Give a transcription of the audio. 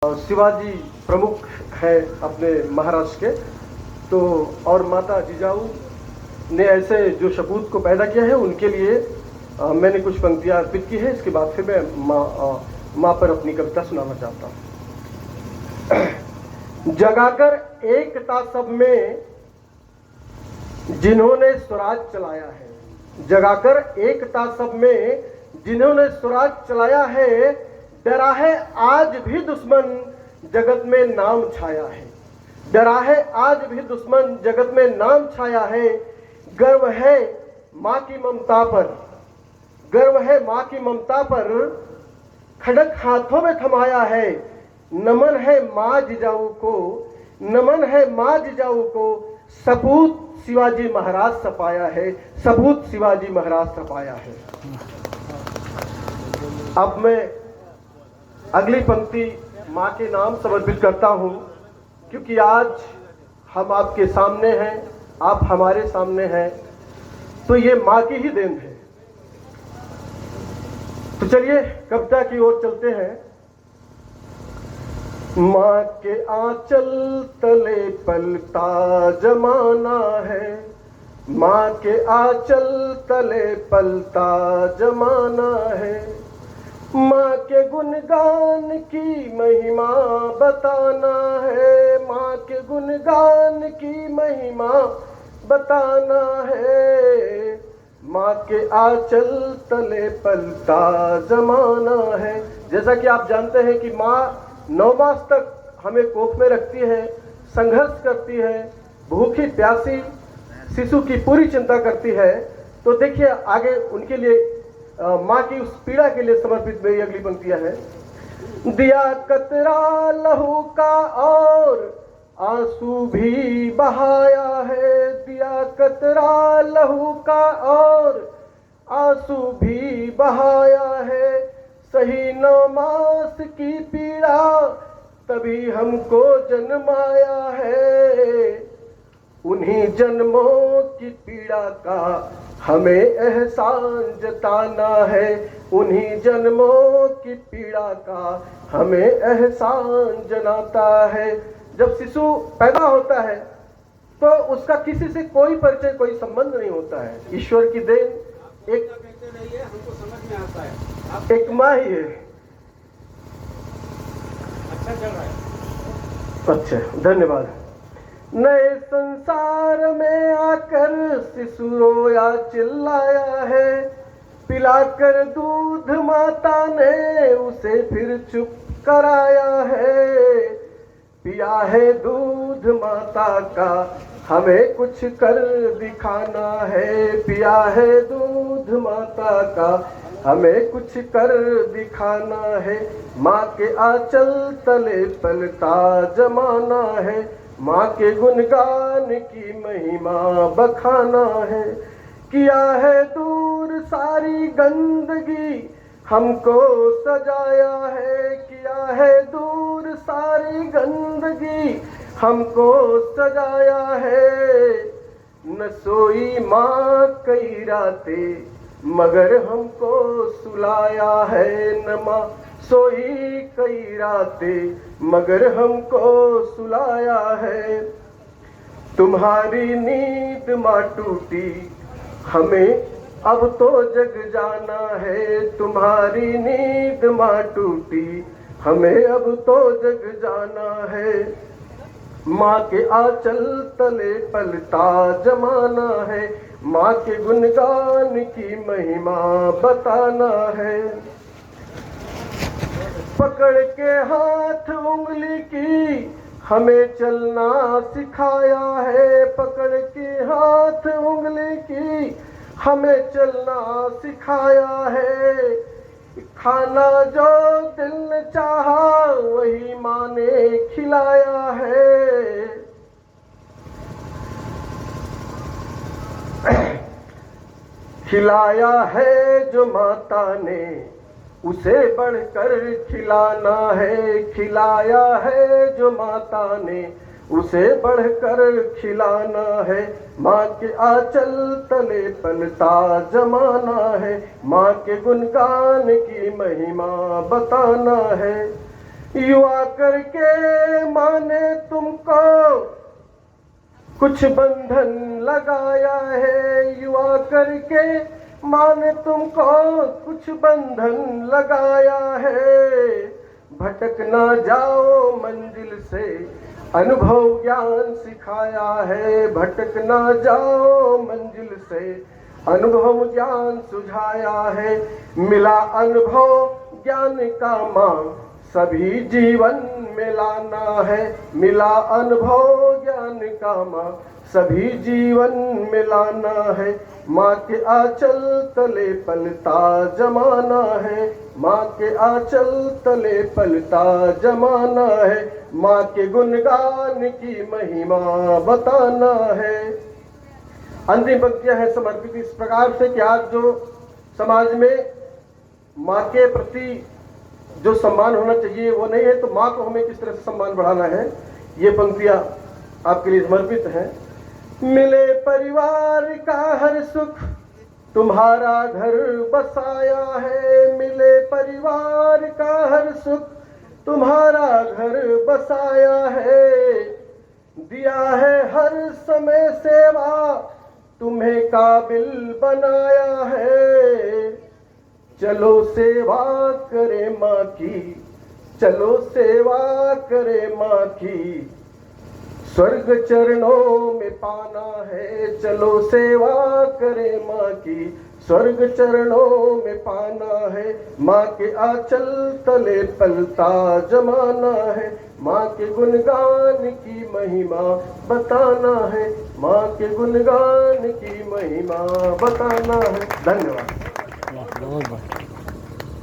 शिवाजी प्रमुख है अपने महाराष्ट्र के, तो और माता जिजाऊ ने ऐसे जो सपूत को पैदा किया है उनके लिए मैंने कुछ पंक्तियां अर्पित की है। इसके बाद फिर मैं माँ पर अपनी कविता सुनाना चाहता हूँ। जगाकर एकता सब में जिन्होंने स्वराज चलाया है, जगाकर एकता सब में जिन्होंने स्वराज चलाया है, डरा है आज भी दुश्मन जगत में नाम छाया है, डरा है आज भी दुश्मन जगत में नाम छाया है। गर्व है माँ की ममता पर, गर्व है माँ की ममता पर, खड़क हाथों में थमाया है। नमन है माँ जिजाऊ को, नमन है माँ जिजाऊ को, सपूत शिवाजी महाराज सपाया है, सपूत शिवाजी महाराज सपाया है। अब मैं अगली पंक्ति माँ के नाम समर्पित करता हूँ, क्योंकि आज हम आपके सामने हैं, आप हमारे सामने हैं, तो ये माँ की ही देन है। तो चलिए कविता की ओर चलते हैं। माँ के आंचल तले पलता जमाना है, माँ के आंचल तले पलता जमाना है। माँ के गुणगान की महिमा बताना है, माँ के गुणगान की महिमा बताना है। माँ के आंचल तले पलता जमाना है। जैसा कि आप जानते हैं कि माँ 9 मास तक हमें कोख में रखती है, संघर्ष करती है, भूखी प्यासी शिशु की पूरी चिंता करती है। तो देखिए आगे उनके लिए माँ की उस पीड़ा के लिए समर्पित मेरी अगली पंक्तियां हैं। दिया कतरा लहू का और आंसू भी बहाया है, दिया कतरा लहू का और आंसू भी बहाया है। सही 9 मास की पीड़ा तभी हमको जन्माया है, उन्हीं जन्मों की पीड़ा का हमें एहसान जताना है, उन्हीं जन्मों की पीड़ा का हमें एहसान जनाता है। जब शिशु पैदा होता है तो उसका किसी से कोई परिचय, कोई संबंध नहीं होता है। ईश्वर की देन एक हमको समझ में आता है, एक माँ ही है। अच्छा चल रहा है। अच्छा, धन्यवाद। नए संसार में आकर शिशु रोया चिल्लाया है, पिलाकर दूध माता ने उसे फिर चुप कराया है। पिया है दूध माता का हमें कुछ कर दिखाना है, पिया है दूध माता का हमें कुछ कर दिखाना है। माँ के आंचल तले पलता जमाना है, माँ के गुणगान की महिमा बखाना है। किया है दूर सारी गंदगी हमको सजाया है, किया है दूर सारी गंदगी हमको सजाया है। न सोई माँ कई रातें मगर हमको सुलाया है, न माँ सोई कई रातें मगर हमको सुलाया है। तुम्हारी नींद माँ टूटी हमें अब तो जग जाना है, तुम्हारी नींद माँ टूटी हमें अब तो जग जाना है। माँ के आंचल तले पलता जमाना है, माँ के गुणगान की महिमा बताना है। पकड़ के हाथ उंगली की हमें चलना सिखाया है, पकड़ के हाथ उंगली की हमें चलना सिखाया है। खाना जो दिल ने चाहा वही माँ ने खिलाया है। खिलाया है जो माता ने उसे बढ़कर खिलाना है, खिलाया है जो माता ने उसे बढ़कर खिलाना है। माँ के आंचल तले पलता जमाना है, माँ के गुणगान की महिमा बताना है। युवा करके माँ ने तुमको कुछ बंधन लगाया है, युवा करके माँ ने तुमको कुछ बंधन लगाया है। भटक ना जाओ मंजिल से अनुभव ज्ञान सिखाया है, भटक ना जाओ मंजिल से अनुभव ज्ञान सुझाया है। मिला अनुभव ज्ञान का माँ सभी जीवन में लाना है, मिला अनुभव ज्ञान का माँ सभी जीवन में लाना है। माँ के आंचल तले पलता जमाना है, माँ के आंचल तले पलता जमाना है। माँ के गुणगान की महिमा बताना है। अंतिम पंक्तियां है समर्पित इस प्रकार से कि आज जो समाज में माँ के प्रति जो सम्मान होना चाहिए वो नहीं है, तो माँ को हमें किस तरह से सम्मान बढ़ाना है, ये पंक्तियां आपके लिए समर्पित हैं। मिले परिवार का हर सुख तुम्हारा घर बसाया है, मिले परिवार का हर सुख तुम्हारा घर बसाया है। दिया है हर समय सेवा तुम्हें काबिल बनाया है। चलो सेवा करे माँ की, चलो सेवा करे माँ की, स्वर्ग चरणों में पाना है। चलो सेवा करे माँ की, स्वर्ग चरणों में पाना है। माँ के आंचल तले पलता जमाना है, माँ के गुणगान की महिमा बताना है, माँ के गुणगान की महिमा बताना है। धन्यवाद।